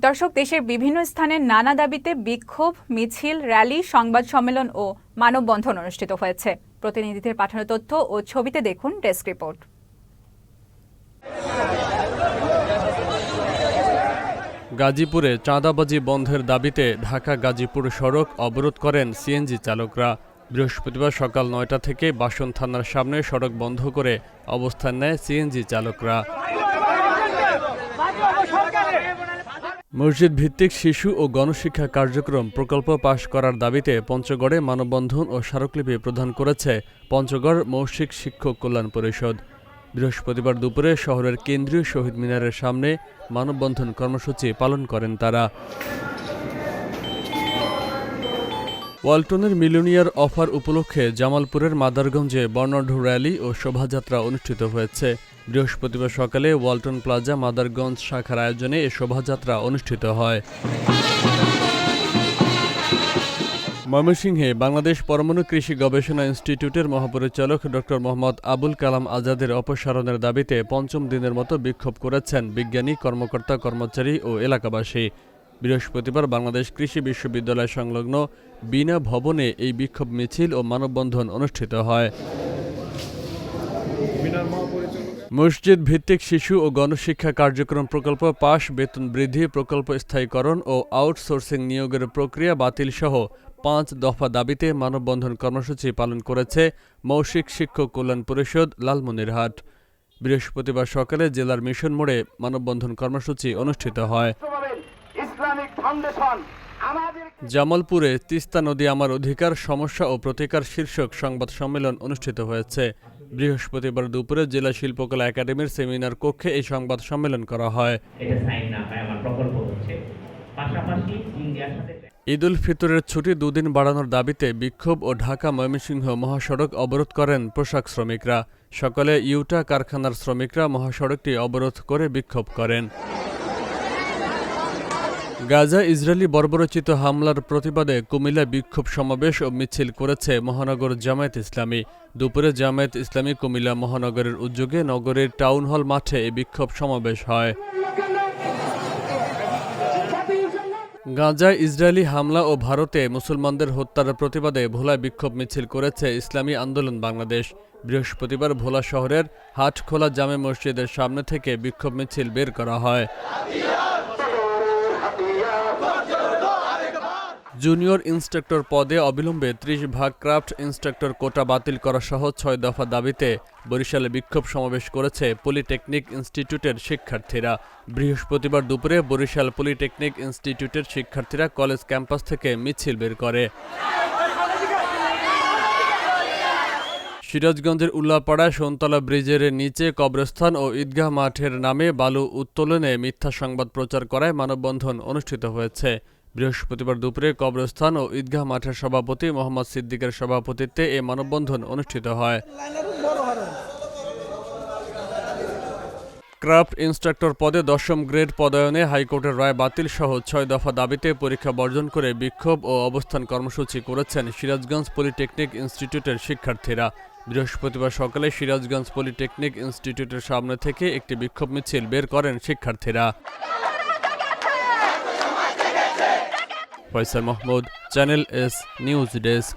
দর্শক, দেশের বিভিন্ন স্থানে নানা দাবিতে বিক্ষোভ, মিছিল, র্যালি, সংবাদ সম্মেলন ও মানববন্ধন অনুষ্ঠিত হয়েছে। প্রতিনিধিদের পাঠানো তথ্য ও ছবিতে দেখুন ডেস্ক রিপোর্ট। গাজীপুরে চাঁদাবাজি বন্ধের দাবিতে ঢাকা গাজীপুর সড়ক অবরোধ করেন সিএনজি চালকরা। বৃহস্পতিবার সকাল ৯টা থেকে বাসন থানার সামনে সড়ক বন্ধ করে অবস্থান নেয় সিএনজি চালকরা। মসজিদ ভিত্তিক শিশু ও গণশিক্ষা কার্যক্রম প্রকল্প পাশ করার দাবিতে পঞ্চগড়ে মানববন্ধন ও স্মারকলিপি প্রদান করেছে পঞ্চগড় মৌখিক শিক্ষক কল্যাণ পরিষদ। বৃহস্পতিবার দুপুরে শহরের কেন্দ্রীয় শহীদ মিনারের সামনে মানববন্ধন কর্মসূচি পালন করেন তারা। ওয়ালটনের মিলিয়নিয়ার অফার উপলক্ষে জামালপুরের মাদারগঞ্জে বর্ণাঢ্য র্যালি ও শোভাযাত্রা অনুষ্ঠিত হয়েছে। বৃহস্পতিবার সকালে ওয়ালটন প্লাজা মাদারগঞ্জ শাখার আয়োজনে এ শোভাযাত্রা অনুষ্ঠিত হয়। ময়মনসিংহে বাংলাদেশ পরমাণু কৃষি গবেষণা ইনস্টিটিউটের মহাপরিচালক ডক্টর মোহাম্মদ আবুল কালাম আজাদের অপসারণের দাবিতে পঞ্চম দিনের মতো বিক্ষোভ করেছেন বিজ্ঞানী, কর্মকর্তা, কর্মচারী ও এলাকাবাসী। বৃহস্পতিবার বাংলাদেশ কৃষি বিশ্ববিদ্যালয় সংলগ্ন বিনা ভবনে এই বিক্ষোভ মিছিল ও মানববন্ধন অনুষ্ঠিত হয়। মসজিদ ভিত্তিক শিশু ও গণশিক্ষা কার্যক্রম প্রকল্প পাশ, বেতন বৃদ্ধি, প্রকল্প স্থায়ীকরণ ও আউটসোর্সিং নিয়োগের প্রক্রিয়া বাতিল সহ ৫ দফা দাবিতে মানববন্ধন কর্মসূচি পালন করেছে মৌখিক শিক্ষক কল্যাণ পরিষদ লালমনিরহাট। বৃহস্পতিবার সকালে জেলার মিশন মোড়ে মানববন্ধন কর্মসূচি অনুষ্ঠিত হয়। জামালপুরে তিস্তা নদী আমার অধিকার, সমস্যা ও প্রতিকার শীর্ষক সংবাদ সম্মেলন অনুষ্ঠিত হয়েছে। বৃহস্পতিবার দুপুরে জেলা শিল্পকলা একাডেমির সেমিনার কক্ষে এই সংবাদ সম্মেলন করা হয়। ঈদ উল ফিতরের ছুটি দুদিন বাড়ানোর দাবিতে বিক্ষোভ ও ঢাকা ময়মনসিংহ মহাসড়ক অবরোধ করেন পোশাক শ্রমিকরা। সকালে ইউটা কারখানার শ্রমিকরা মহাসড়কটি অবরোধ করে বিক্ষোভ করেন। গাজা ইসরায়েলি বর্বরোচিত হামলার প্রতিবাদে কুমিল্লা বিক্ষোভ সমাবেশ ও মিছিল করেছে মহানগর জামায়াত ইসলামী। দুপুরে জামায়াত ইসলামী কুমিল্লা মহানগরের উদ্যোগে নগরের টাউন হল মাঠে এই বিক্ষোভ সমাবেশ হয়। গাজায় ইসরায়েলি হামলা ও ভারতে মুসলমানদের হত্যার প্রতিবাদে ভোলায় বিক্ষোভ মিছিল করেছে ইসলামী আন্দোলন বাংলাদেশ। বৃহস্পতিবার ভোলা শহরের হাটখোলা জামে মসজিদের সামনে থেকে বিক্ষোভ মিছিল বের করা হয়। জুনিয়র ইন্সট্রাক্টর পদে অবিলম্বে ৩০ ভাগ ক্রাফট ইন্সট্রাক্টর কোটা বাতিল করা সহ ৬ দফা দাবিতে বরিশালে বিক্ষোভ সমাবেশ করেছে পলিটেকনিক ইনস্টিটিউটের শিক্ষার্থীরা। বৃহস্পতিবার দুপুরে বরিশাল পলিটেকনিক ইনস্টিটিউটের শিক্ষার্থীরা কলেজ ক্যাম্পাস থেকে মিছিল বের করে। সিরাজগঞ্জের উল্লাপাড়ায় সোনতলা ব্রিজের নিচে কবরস্থান ও ঈদগাহ মাঠের নামে বালু উত্তোলনে মিথ্যা সংবাদ প্রচার করায় মানববন্ধন অনুষ্ঠিত হয়েছে। বৃহস্পতিবার দুপুরে কবরস্থান ও ঈদগাহ মাঠের সভাপতি মোহাম্মদ সিদ্দিকের সভাপতিত্বে এ মানববন্ধন অনুষ্ঠিত হয়। ক্রাফট ইন্সট্রাক্টর পদে ১০ম গ্রেড পদায়নে হাইকোর্টের রায় বাতিল সহ ৬ দফা দাবিতে পরীক্ষা বর্জন করে বিক্ষোভ ও অবস্থান কর্মসূচি করেছেন সিরাজগঞ্জ পলিটেকনিক ইনস্টিটিউটের শিক্ষার্থীরা। বৃহস্পতিবার সকালে সিরাজগঞ্জ পলিটেকনিক ইনস্টিটিউটের সামনে থেকে একটি বিক্ষোভ মিছিল বের করেন শিক্ষার্থীরা। Faisal Mahmud, channel S news desk.